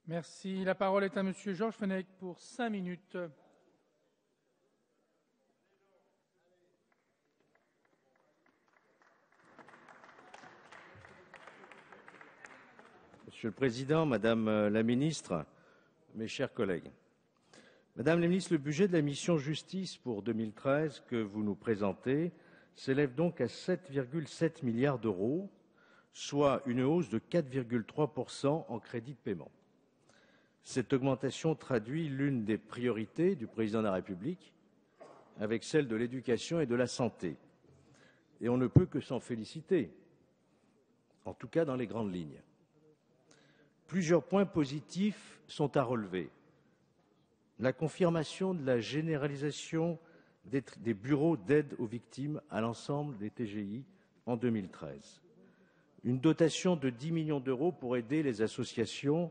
Merci. La parole est à Monsieur Georges Fenech pour 5 minutes. Monsieur le Président, Madame la Ministre, mes chers collègues. Madame la Ministre, le budget de la mission Justice pour 2013 que vous nous présentez s'élève donc à 7,7 milliards d'euros, soit une hausse de 4,3% en crédit de paiement. Cette augmentation traduit l'une des priorités du Président de la République, avec celle de l'éducation et de la santé. Et on ne peut que s'en féliciter, en tout cas dans les grandes lignes. Plusieurs points positifs sont à relever. La confirmation de la généralisation des bureaux d'aide aux victimes à l'ensemble des TGI en 2013. Une dotation de 10 millions d'euros pour aider les associations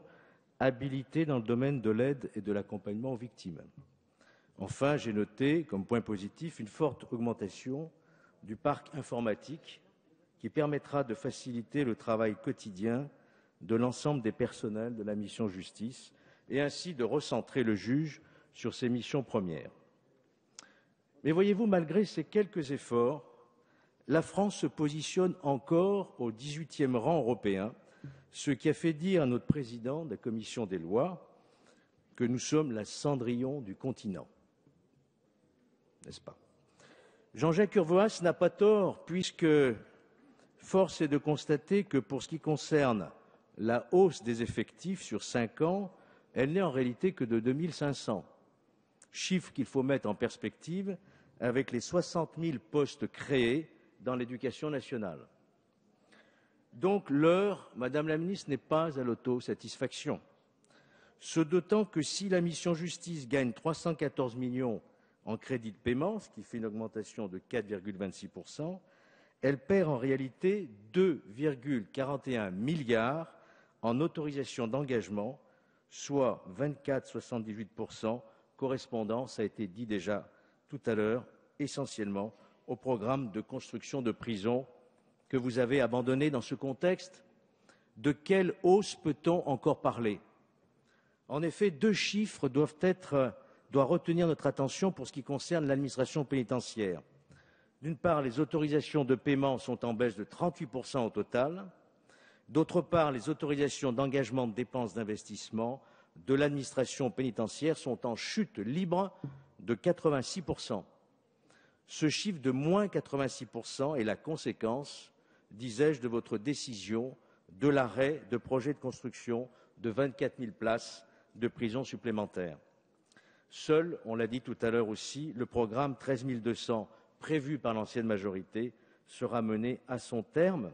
habilitées dans le domaine de l'aide et de l'accompagnement aux victimes. Enfin, j'ai noté comme point positif une forte augmentation du parc informatique qui permettra de faciliter le travail quotidien de l'ensemble des personnels de la mission Justice et ainsi de recentrer le juge sur ses missions premières. Mais voyez-vous, malgré ces quelques efforts, la France se positionne encore au 18e rang européen, ce qui a fait dire à notre président de la Commission des lois que nous sommes la Cendrillon du continent. N'est-ce pas? Jean-Jacques Urvoas n'a pas tort, puisque force est de constater que pour ce qui concerne la hausse des effectifs sur 5 ans, elle n'est en réalité que de 2500. Chiffre qu'il faut mettre en perspective avec les 60 000 postes créés dans l'éducation nationale. Donc l'heure, Madame la Ministre, n'est pas à l'autosatisfaction. Ce d'autant que si la mission Justice gagne 314 millions en crédit de paiement, ce qui fait une augmentation de 4,26%, elle perd en réalité 2,41 milliards en autorisations d'engagement, soit 24,78%, correspondant, ça a été dit déjà tout à l'heure, essentiellement au programme de construction de prisons que vous avez abandonné dans ce contexte. De quelle hausse peut-on encore parler? En effet, deux chiffres doivent retenir notre attention pour ce qui concerne l'administration pénitentiaire. D'une part, les autorisations de paiement sont en baisse de 38% au total. D'autre part, les autorisations d'engagement de dépenses d'investissement de l'administration pénitentiaire sont en chute libre de 86%. Ce chiffre de moins 86% est la conséquence, disais-je, de votre décision de l'arrêt de projets de construction de 24 000 places de prison supplémentaires. Seul, on l'a dit tout à l'heure aussi, le programme 13 200 prévu par l'ancienne majorité sera mené à son terme.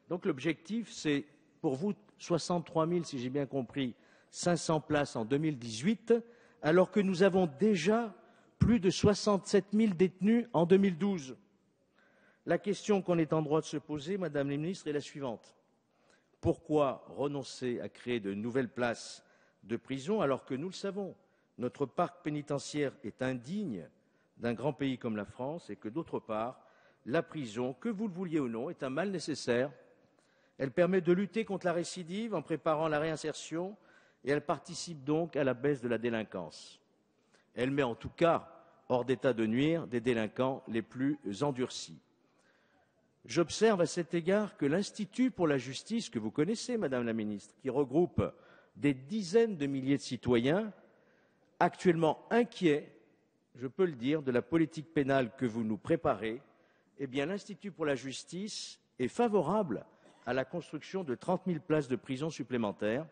Donc l'objectif, c'est pour vous 63 000, si j'ai bien compris, 500 places en 2018, alors que nous avons déjà plus de 67 000 détenus en 2012. La question qu'on est en droit de se poser, Madame la Ministre, est la suivante. Pourquoi renoncer à créer de nouvelles places de prison alors que, nous le savons, notre parc pénitentiaire est indigne d'un grand pays comme la France et que, d'autre part, la prison, que vous le vouliez ou non, est un mal nécessaire. Elle permet de lutter contre la récidive en préparant la réinsertion et elle participe donc à la baisse de la délinquance. Elle met en tout cas hors d'état de nuire des délinquants les plus endurcis. J'observe à cet égard que l'Institut pour la justice, que vous connaissez, Madame la Ministre, qui regroupe des dizaines de milliers de citoyens, actuellement inquiets, je peux le dire, de la politique pénale que vous nous préparez, eh bien l'Institut pour la justice est favorable à la construction de 30 000 places de prison supplémentaires,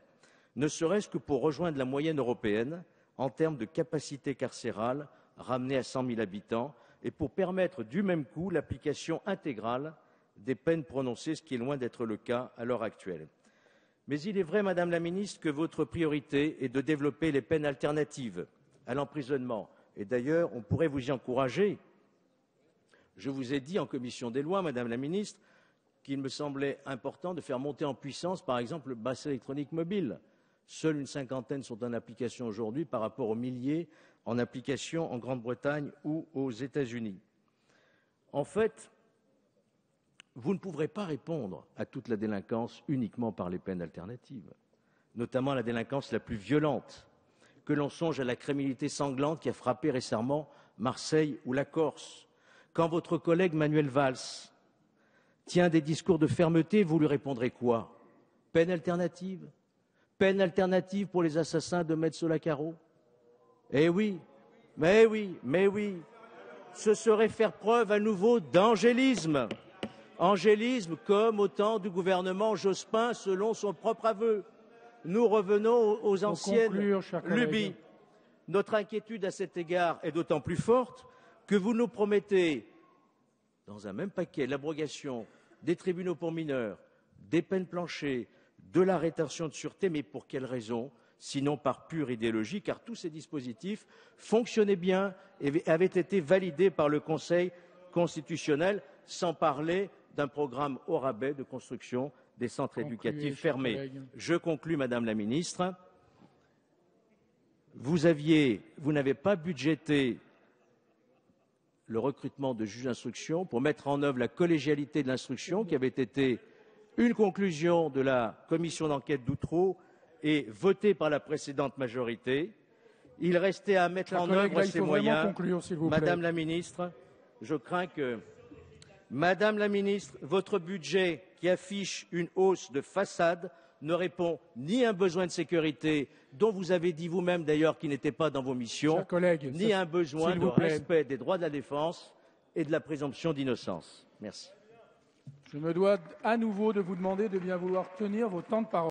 ne serait-ce que pour rejoindre la moyenne européenne en termes de capacité carcérale ramenée à 100 000 habitants et pour permettre du même coup l'application intégrale des peines prononcées, ce qui est loin d'être le cas à l'heure actuelle. Mais il est vrai, Madame la Ministre, que votre priorité est de développer les peines alternatives à l'emprisonnement. Et d'ailleurs, on pourrait vous y encourager. Je vous ai dit en commission des lois, Madame la Ministre, qu'il me semblait important de faire monter en puissance, par exemple, le bracelet électronique mobile. Seule une cinquantaine sont en application aujourd'hui par rapport aux milliers en application en Grande-Bretagne ou aux États-Unis. En fait, vous ne pourrez pas répondre à toute la délinquance uniquement par les peines alternatives. notamment la délinquance la plus violente, que l'on songe à la criminalité sanglante qui a frappé récemment Marseille ou la Corse. Quand votre collègue Manuel Valls tient des discours de fermeté, vous lui répondrez quoi? Peine alternative? Peine alternative pour les assassins de Metsola Caro? Eh oui, mais oui. Ce serait faire preuve à nouveau d'angélisme. Angélisme comme au temps du gouvernement Jospin, selon son propre aveu. Nous revenons aux anciennes lubies. Notre inquiétude à cet égard est d'autant plus forte que vous nous promettez, dans un même paquet, l'abrogation des tribunaux pour mineurs, des peines planchers, de la rétention de sûreté, mais pour quelle raison? Sinon par pure idéologie, car tous ces dispositifs fonctionnaient bien et avaient été validés par le Conseil constitutionnel, sans parler d'un programme au rabais de construction des centres éducatifs fermés. Je conclus, Madame la Ministre. Vous n'avez pas budgété le recrutement de juges d'instruction pour mettre en œuvre la collégialité de l'instruction, qui avait été une conclusion de la commission d'enquête d'Outreau et votée par la précédente majorité. Il restait à mettre en œuvre ces moyens. Madame la Ministre, je crains que, Madame la Ministre, votre budget qui affiche une hausse de façade ne répond ni à un besoin de sécurité, dont vous avez dit vous-même d'ailleurs qu'il n'était pas dans vos missions, ni à un besoin de respect des droits de la défense et de la présomption d'innocence. Merci. Je me dois à nouveau de vous demander de bien vouloir tenir vos temps de parole.